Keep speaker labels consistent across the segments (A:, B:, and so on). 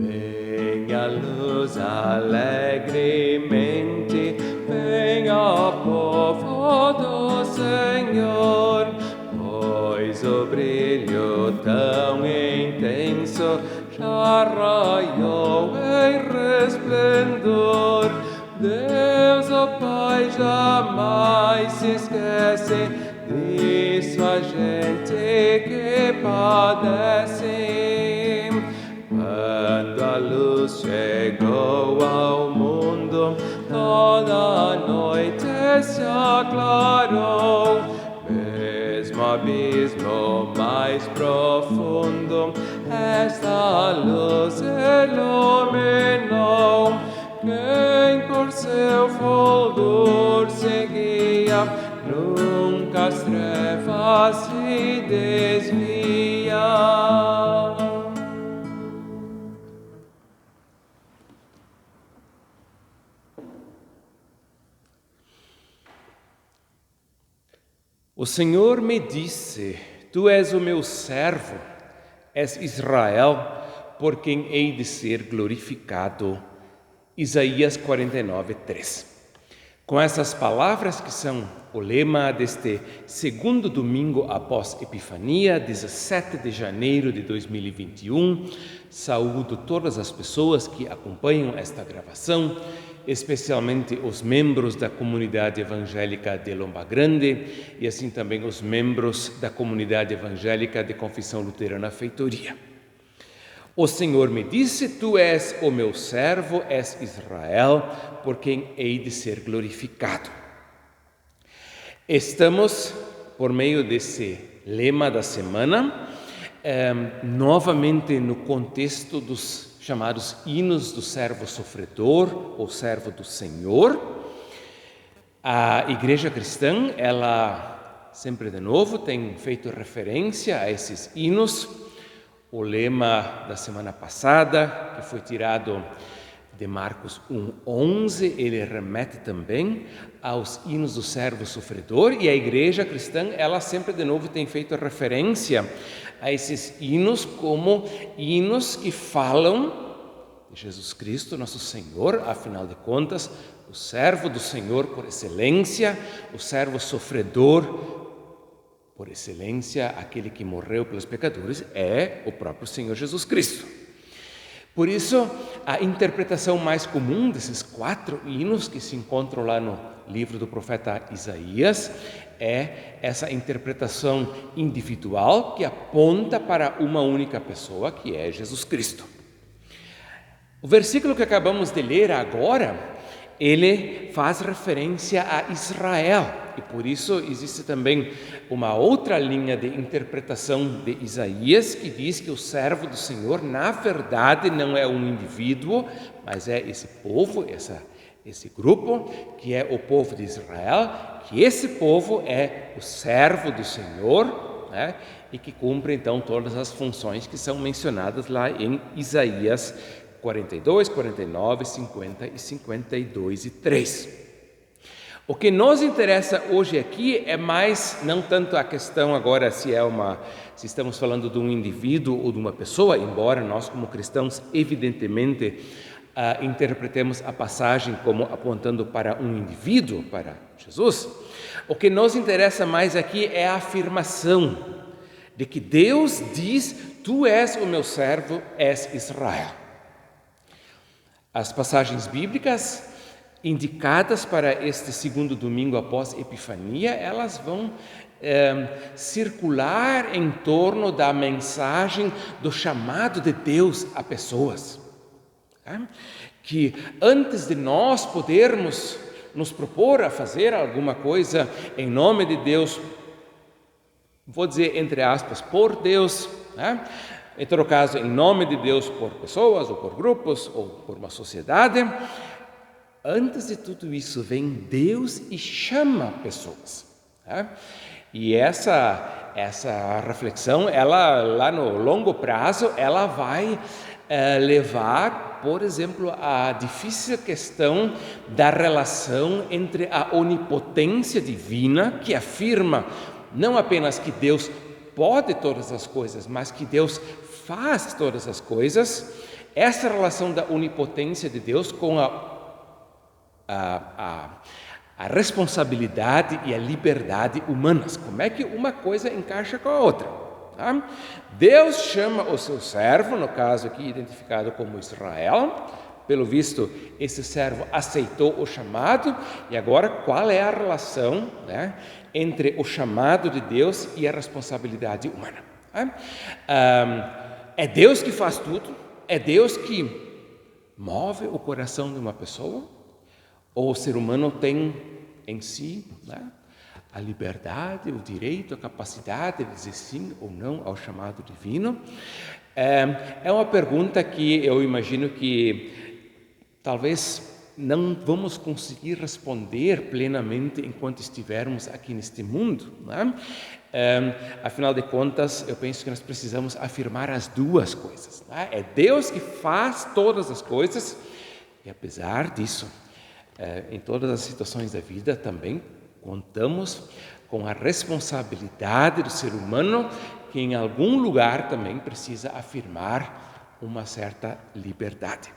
A: Venha a luz alegremente, venha povo do Senhor, pois o brilho tão intenso já raiou em resplendor. Deus, o Pai, jamais se esquece disso a gente que padece. Quando a luz chegou ao mundo, toda a noite se aclarou. Mesmo abismo mais profundo, esta luz iluminou. Quem por seu fulgor seguia, nunca as trevas se desvia. O Senhor me disse: Tu és o meu servo, és Israel, por quem hei de ser glorificado. Isaías 49:3. Com essas palavras, que são o lema deste segundo domingo após Epifania, 17 de janeiro de 2021, saúdo todas as pessoas que acompanham esta gravação, especialmente os membros da comunidade evangélica de Lomba Grande e assim também os membros da comunidade evangélica de Confissão Luterana Feitoria. O Senhor me disse: Tu és o meu servo, és Israel, por quem hei de ser glorificado. Estamos, por meio desse lema da semana, novamente no contexto dos chamados hinos do servo sofredor ou servo do Senhor. A Igreja Cristã, ela sempre de novo tem feito referência a esses hinos. O lema da semana passada, que foi tirado de Marcos 1:11, ele remete também aos hinos do servo sofredor, e a Igreja Cristã, ela sempre de novo tem feito referência a esses hinos como hinos que falam de Jesus Cristo, nosso Senhor, afinal de contas, o servo do Senhor por excelência, o servo sofredor por excelência, aquele que morreu pelos pecadores, é o próprio Senhor Jesus Cristo. Por isso, a interpretação mais comum desses 4 hinos que se encontram lá no livro do profeta Isaías é essa interpretação individual que aponta para uma única pessoa, que é Jesus Cristo. O versículo que acabamos de ler agora, ele faz referência a Israel, e por isso existe também uma outra linha de interpretação de Isaías que diz que o servo do Senhor, na verdade, não é um indivíduo, mas é esse povo, esse grupo, que é o povo de Israel, que esse povo é o servo do Senhor, né, e que cumpre então todas as funções que são mencionadas lá em Isaías 42, 49, 50 e 52 e 3. O que nos interessa hoje aqui é mais, não tanto a questão agora se estamos falando de um indivíduo ou de uma pessoa, embora nós como cristãos evidentemente interpretemos a passagem como apontando para um indivíduo, para Jesus. O que nos interessa mais aqui é a afirmação de que Deus diz: Tu és o meu servo, és Israel. As passagens bíblicas indicadas para este segundo domingo após Epifania, elas vão circular em torno da mensagem do chamado de Deus a pessoas. Que antes de nós podermos nos propor a fazer alguma coisa em nome de Deus, vou dizer entre aspas, por Deus, em todo caso, em nome de Deus, por pessoas, ou por grupos, ou por uma sociedade, antes de tudo isso vem Deus e chama pessoas. E essa reflexão, ela lá no longo prazo, ela vai levar, por exemplo, à difícil questão da relação entre a onipotência divina, que afirma não apenas que Deus pode todas as coisas, mas que Deus faz todas as coisas, essa relação da onipotência de Deus com a responsabilidade e a liberdade humanas. Como é que uma coisa encaixa com a outra? Tá? Deus chama o seu servo, no caso aqui identificado como Israel. Pelo visto, esse servo aceitou o chamado. E agora, qual é a relação, né, entre o chamado de Deus e a responsabilidade humana? É Deus que faz tudo? É Deus que move o coração de uma pessoa? Ou o ser humano tem em si, né, a liberdade, o direito, a capacidade de dizer sim ou não ao chamado divino? É uma pergunta que eu imagino que talvez não vamos conseguir responder plenamente enquanto estivermos aqui neste mundo, né? Afinal de contas, eu penso que nós precisamos afirmar as duas coisas, né? É Deus que faz todas as coisas e, apesar disso, em todas as situações da vida também contamos com a responsabilidade do ser humano que em algum lugar também precisa afirmar uma certa liberdade.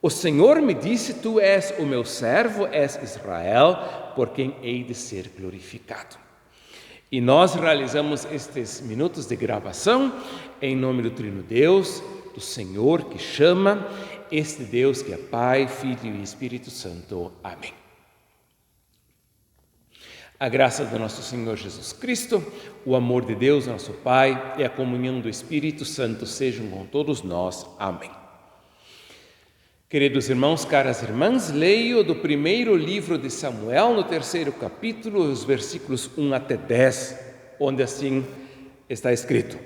A: O Senhor me disse, tu és o meu servo, és Israel, por quem hei de ser glorificado. E nós realizamos estes minutos de gravação em nome do Trino Deus, do Senhor que chama, este Deus que é Pai, Filho e Espírito Santo. Amém. A graça do nosso Senhor Jesus Cristo, o amor de Deus, nosso Pai, e a comunhão do Espírito Santo sejam com todos nós. Amém. Queridos irmãos, caras irmãs, leio do primeiro livro de Samuel, no 3º capítulo, os versículos 1 até 10, onde assim está escrito: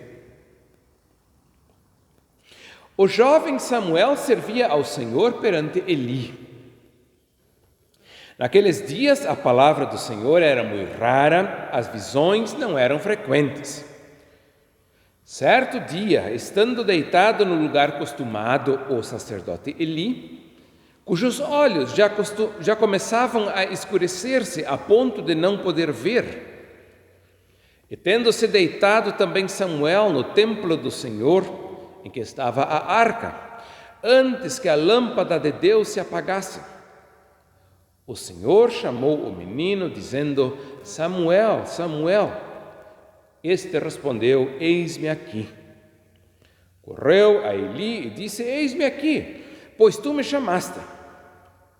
A: O jovem Samuel servia ao Senhor perante Eli. Naqueles dias a palavra do Senhor era muito rara, as visões não eram frequentes. Certo dia, estando deitado no lugar costumado, o sacerdote Eli, cujos olhos já começavam a escurecer-se a ponto de não poder ver, e tendo-se deitado também Samuel no templo do Senhor, em que estava a arca, antes que a lâmpada de Deus se apagasse, o Senhor chamou o menino, dizendo: Samuel, Samuel. Este respondeu: Eis-me aqui. Correu a Eli e disse: Eis-me aqui, pois tu me chamaste.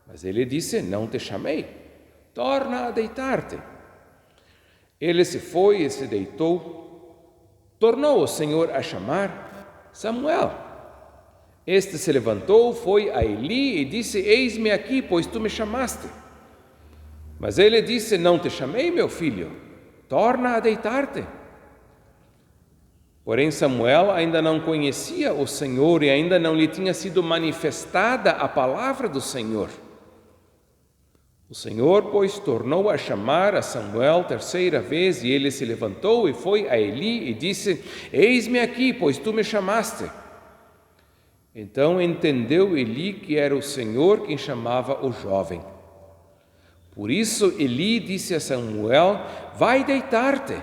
A: Mas ele disse: Não te chamei, torna a deitar-te. Ele se foi e se deitou. Tornou o Senhor a chamar: Samuel. Este se levantou, foi a Eli e disse: Eis-me aqui, pois tu me chamaste. Mas ele disse: Não te chamei, meu filho, torna a deitar-te. Porém, Samuel ainda não conhecia o Senhor e ainda não lhe tinha sido manifestada a palavra do Senhor. O Senhor, pois, tornou a chamar a Samuel 3ª vez, e ele se levantou e foi a Eli e disse: Eis-me aqui, pois tu me chamaste. Então entendeu Eli que era o Senhor quem chamava o jovem. Por isso Eli disse a Samuel: Vai deitar-te.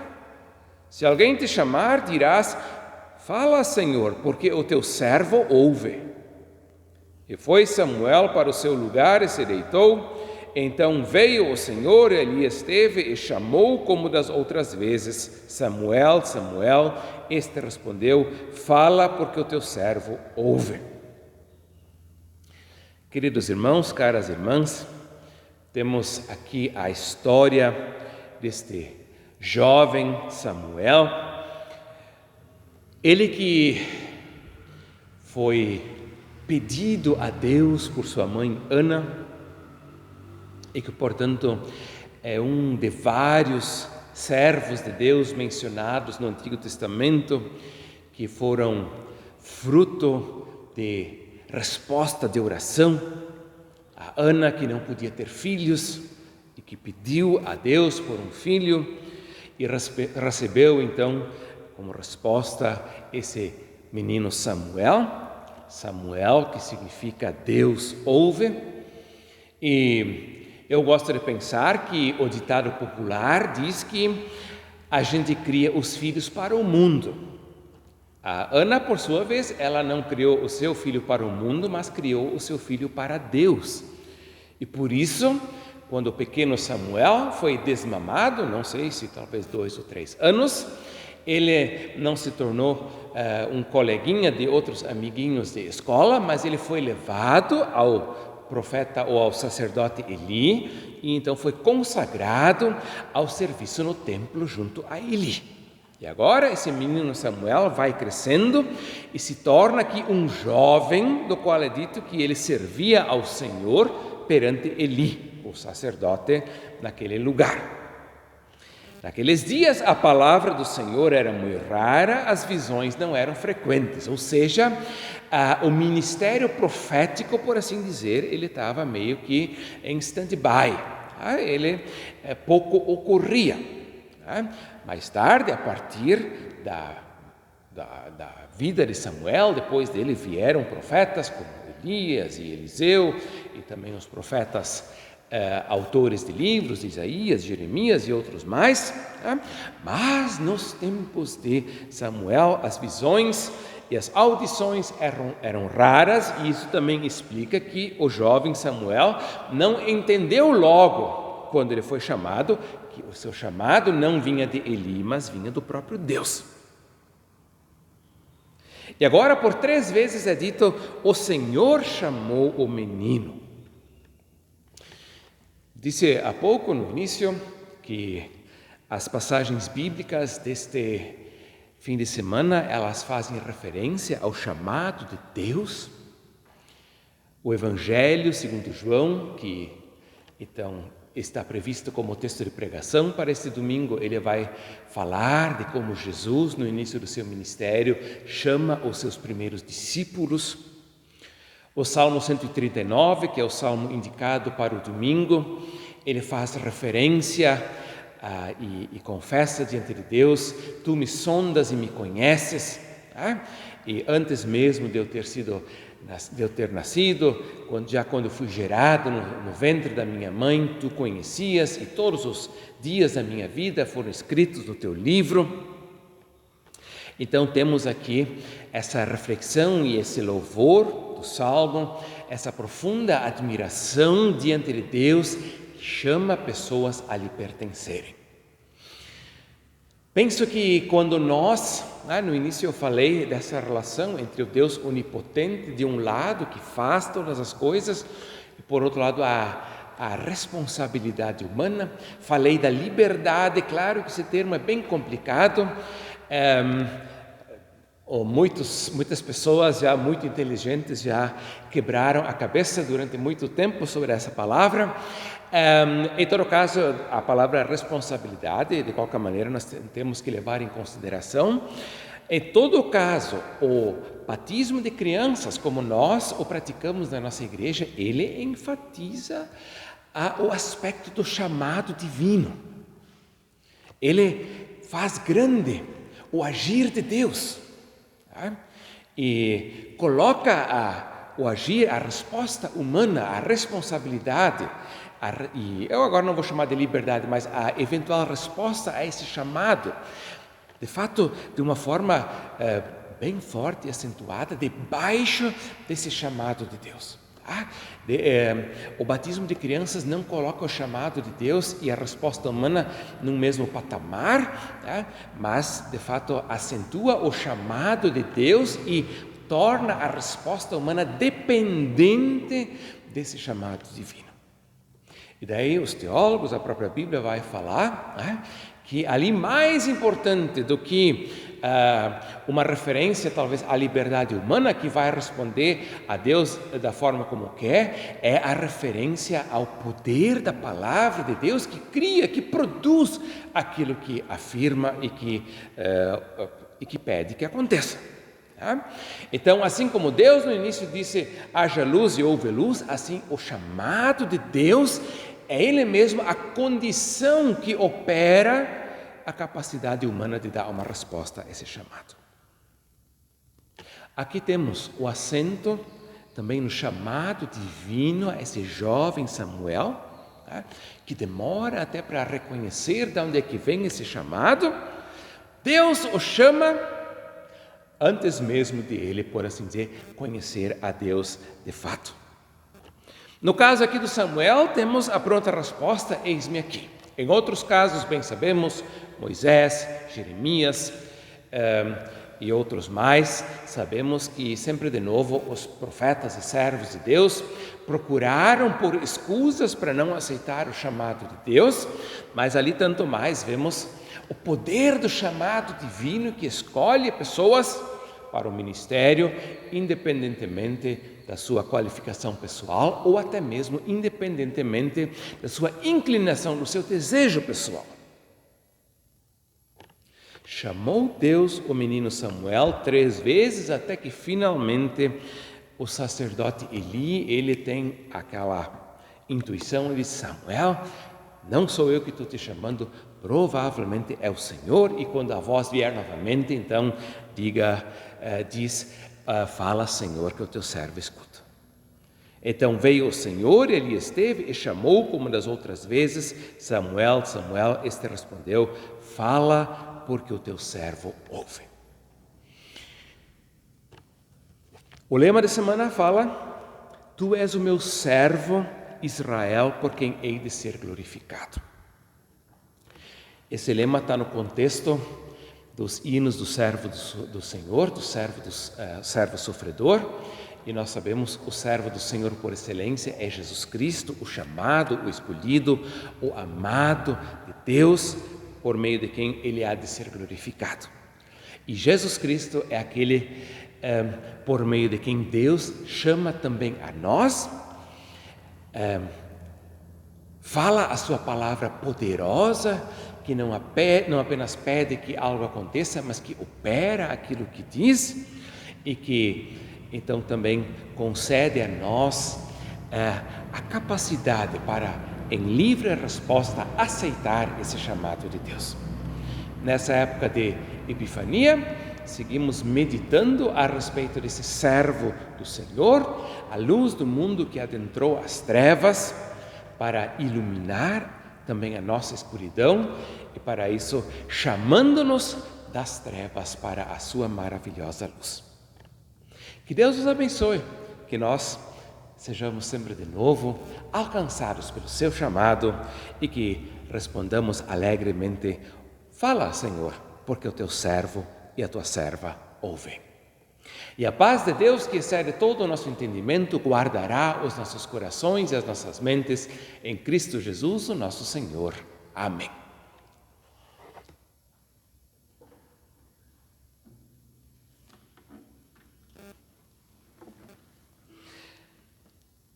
A: Se alguém te chamar, dirás: Fala, Senhor, porque o teu servo ouve. E foi Samuel para o seu lugar e se deitou. Então veio o Senhor, e ali esteve, e chamou como das outras vezes: Samuel, Samuel. Este respondeu: Fala, porque o teu servo ouve. Queridos irmãos, caras irmãs, temos aqui a história deste jovem Samuel, ele que foi pedido a Deus por sua mãe Ana e que, portanto, é um de vários servos de Deus mencionados no Antigo Testamento que foram fruto de resposta de oração. A Ana, que não podia ter filhos e que pediu a Deus por um filho, e recebeu, então, como resposta, esse menino Samuel, que significa Deus ouve. E eu gosto de pensar que o ditado popular diz que a gente cria os filhos para o mundo, A Ana, por sua vez, ela não criou o seu filho para o mundo, mas criou o seu filho para Deus. E por isso, quando o pequeno Samuel foi desmamado, não sei se talvez 2 ou 3 anos, ele não se tornou um coleguinha de outros amiguinhos de escola, mas ele foi levado ao profeta ou ao sacerdote Eli, e então foi consagrado ao serviço no templo junto a Eli. E agora esse menino Samuel vai crescendo e se torna aqui um jovem, do qual é dito que ele servia ao Senhor perante Eli, o sacerdote naquele lugar. Naqueles dias a palavra do Senhor era muito rara, as visões não eram frequentes, ou seja, o ministério profético, por assim dizer, ele estava meio que em stand-by, ele pouco ocorria. Mais tarde, a partir da vida de Samuel, depois dele vieram profetas como Elias e Eliseu, e também os profetas autores de livros, Isaías, Jeremias e outros mais. Mas nos tempos de Samuel, as visões e as audições eram raras, e isso também explica que o jovem Samuel não entendeu logo, quando ele foi chamado, que o seu chamado não vinha de Eli, mas vinha do próprio Deus. E agora, por 3 vezes é dito, o Senhor chamou o menino. Disse há pouco, no início, que as passagens bíblicas deste fim de semana, elas fazem referência ao chamado de Deus. O Evangelho segundo João, que então está previsto como texto de pregação para este domingo, ele vai falar de como Jesus, no início do seu ministério, chama os seus primeiros discípulos. O Salmo 139, que é o salmo indicado para o domingo, ele faz referência e confessa diante de Deus: tu me sondas e me conheces, e antes mesmo de eu ter nascido, quando fui gerado no ventre da minha mãe, tu conhecias, e todos os dias da minha vida foram escritos no teu livro. Então temos aqui essa reflexão e esse louvor do Salmo, essa profunda admiração diante de Deus que chama pessoas a lhe pertencerem. Penso que quando nós, no início eu falei dessa relação entre o Deus onipotente de um lado, que faz todas as coisas, e por outro lado a responsabilidade humana, falei da liberdade, claro que esse termo é bem complicado, muitas pessoas já muito inteligentes já quebraram a cabeça durante muito tempo sobre essa palavra. Em todo caso, a palavra responsabilidade, de qualquer maneira, nós temos que levar em consideração. Em todo caso, o batismo de crianças, como nós o praticamos na nossa igreja, ele enfatiza o aspecto do chamado divino. Ele faz grande o agir de Deus, e coloca o agir, a resposta humana, a responsabilidade, e eu agora não vou chamar de liberdade, mas a eventual resposta a esse chamado, de fato, de uma forma bem forte e acentuada, debaixo desse chamado de Deus. O batismo de crianças não coloca o chamado de Deus e a resposta humana no mesmo patamar, mas, de fato, acentua o chamado de Deus e torna a resposta humana dependente desse chamado divino. E daí os teólogos, a própria Bíblia vai falar que ali mais importante do que uma referência talvez à liberdade humana que vai responder a Deus da forma como quer, é a referência ao poder da palavra de Deus que cria, que produz aquilo que afirma e que pede que aconteça. Então, assim como Deus no início disse haja luz e houve luz, assim o chamado de Deus é Ele mesmo a condição que opera a capacidade humana de dar uma resposta a esse chamado. Aqui temos o acento também no chamado divino a esse jovem Samuel, que demora até para reconhecer de onde é que vem esse chamado. Deus o chama, antes mesmo de ele, por assim dizer, conhecer a Deus de fato. No caso aqui do Samuel, temos a pronta resposta, eis-me aqui. Em outros casos, bem sabemos, Moisés, Jeremias e outros mais, sabemos que sempre de novo os profetas e servos de Deus procuraram por escusas para não aceitar o chamado de Deus, mas ali tanto mais vemos o poder do chamado divino que escolhe pessoas para o ministério, independentemente da sua qualificação pessoal ou até mesmo independentemente da sua inclinação, do seu desejo pessoal. Chamou Deus o menino Samuel 3 vezes até que finalmente o sacerdote Eli, ele tem aquela intuição, ele diz: Samuel, não sou eu que estou te chamando, provavelmente é o Senhor. E quando a voz vier novamente, então diz, fala, Senhor, que o teu servo escuta. Então veio o Senhor, ele esteve e chamou como das outras vezes, Samuel, Samuel. Este respondeu: fala, porque o teu servo ouve. O lema da semana fala: tu és o meu servo Israel, por quem hei de ser glorificado. Esse lema está no contexto dos hinos do servo do Senhor, do servo sofredor, e nós sabemos o servo do Senhor por excelência é Jesus Cristo, o chamado, o escolhido, o amado de Deus, por meio de quem ele há de ser glorificado. E Jesus Cristo é aquele por meio de quem Deus chama também a nós, fala a sua palavra poderosa, que não apenas pede que algo aconteça, mas que opera aquilo que diz, e que então também concede a nós a capacidade para, em livre resposta, aceitar esse chamado de Deus. Nessa época de Epifania, seguimos meditando a respeito desse servo do Senhor, a luz do mundo que adentrou as trevas, para iluminar também a nossa escuridão, e para isso chamando-nos das trevas para a sua maravilhosa luz. Que Deus nos abençoe, que nós sejamos sempre de novo alcançados pelo seu chamado e que respondamos alegremente: fala, Senhor, porque o teu servo e a tua serva ouvem. E a paz de Deus, que excede todo o nosso entendimento, guardará os nossos corações e as nossas mentes em Cristo Jesus, o nosso Senhor. Amém.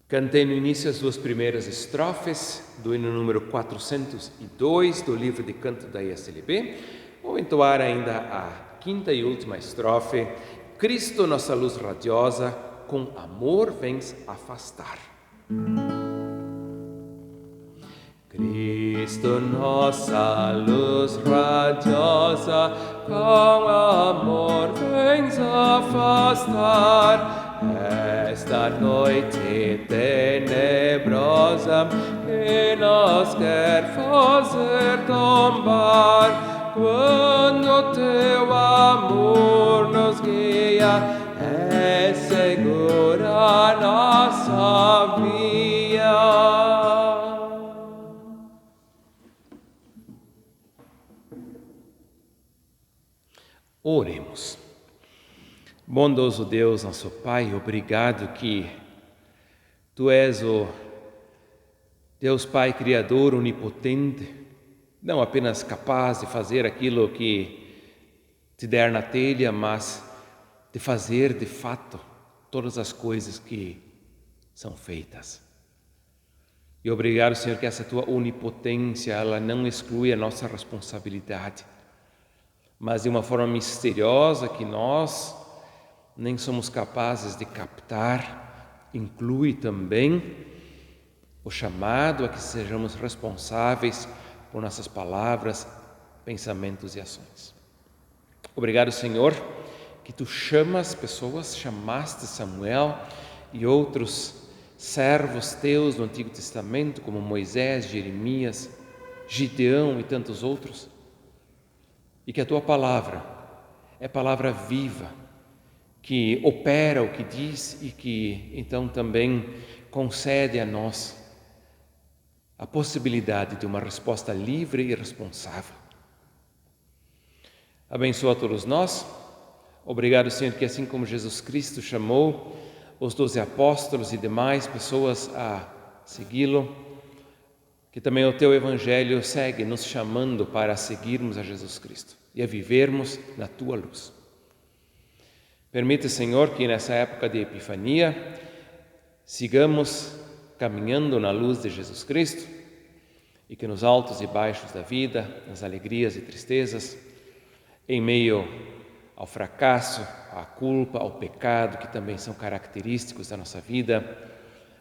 A: Cantei no início as 2 primeiras estrofes do hino número 402 do livro de canto da ISLB. Vou entoar ainda a 5ª e última estrofe. Cristo, nossa luz radiosa, com amor vens afastar. Cristo, nossa luz radiosa, com amor vens afastar esta noite tenebrosa que nos quer fazer tombar. Quando teu amor nos guia, é segura a nossa via. Oremos. Bondoso Deus, nosso Pai, obrigado que Tu és o Deus Pai Criador onipotente, não apenas capaz de fazer aquilo que te der na telha, mas de fazer de fato todas as coisas que são feitas. E obrigado, Senhor, que essa Tua onipotência, ela não exclui a nossa responsabilidade, mas de uma forma misteriosa que nós nem somos capazes de captar, inclui também o chamado a que sejamos responsáveis por nossas palavras, pensamentos e ações. Obrigado, Senhor, que Tu chamas pessoas, chamaste Samuel e outros servos Teus do Antigo Testamento, como Moisés, Jeremias, Gideão e tantos outros, e que a Tua palavra é palavra viva, que opera o que diz e que então também concede a nós a possibilidade de uma resposta livre e responsável. Abençoa a todos nós. Obrigado, Senhor, que assim como Jesus Cristo chamou os 12 apóstolos e demais pessoas a segui-lo, que também o Teu Evangelho segue nos chamando para seguirmos a Jesus Cristo e a vivermos na Tua luz. Permite, Senhor, que nessa época de Epifania sigamos caminhando na luz de Jesus Cristo e que nos altos e baixos da vida, nas alegrias e tristezas, em meio ao fracasso, à culpa, ao pecado, que também são característicos da nossa vida,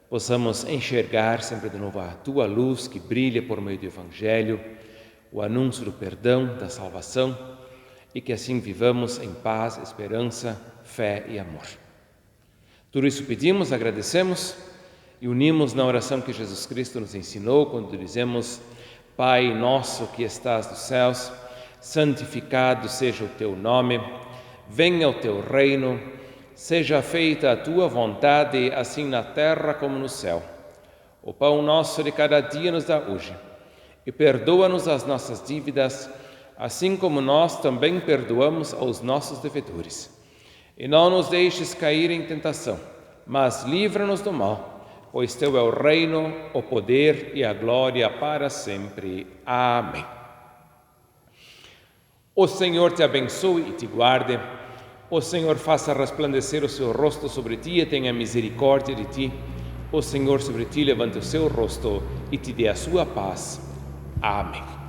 A: possamos enxergar sempre de novo a Tua luz que brilha por meio do Evangelho, o anúncio do perdão, da salvação, e que assim vivamos em paz, esperança, fé e amor. Tudo isso pedimos, agradecemos e unimos na oração que Jesus Cristo nos ensinou quando dizemos: Pai nosso que estás nos céus, santificado seja o Teu nome, venha o Teu reino, seja feita a Tua vontade, assim na terra como no céu. O pão nosso de cada dia nos dá hoje, e perdoa-nos as nossas dívidas, assim como nós também perdoamos aos nossos devedores. E não nos deixes cair em tentação, mas livra-nos do mal, pois Teu é o reino, o poder e a glória para sempre. Amém. O Senhor te abençoe e te guarde. O Senhor faça resplandecer o seu rosto sobre ti e tenha misericórdia de ti. O Senhor sobre ti levante o seu rosto e te dê a sua paz. Amém.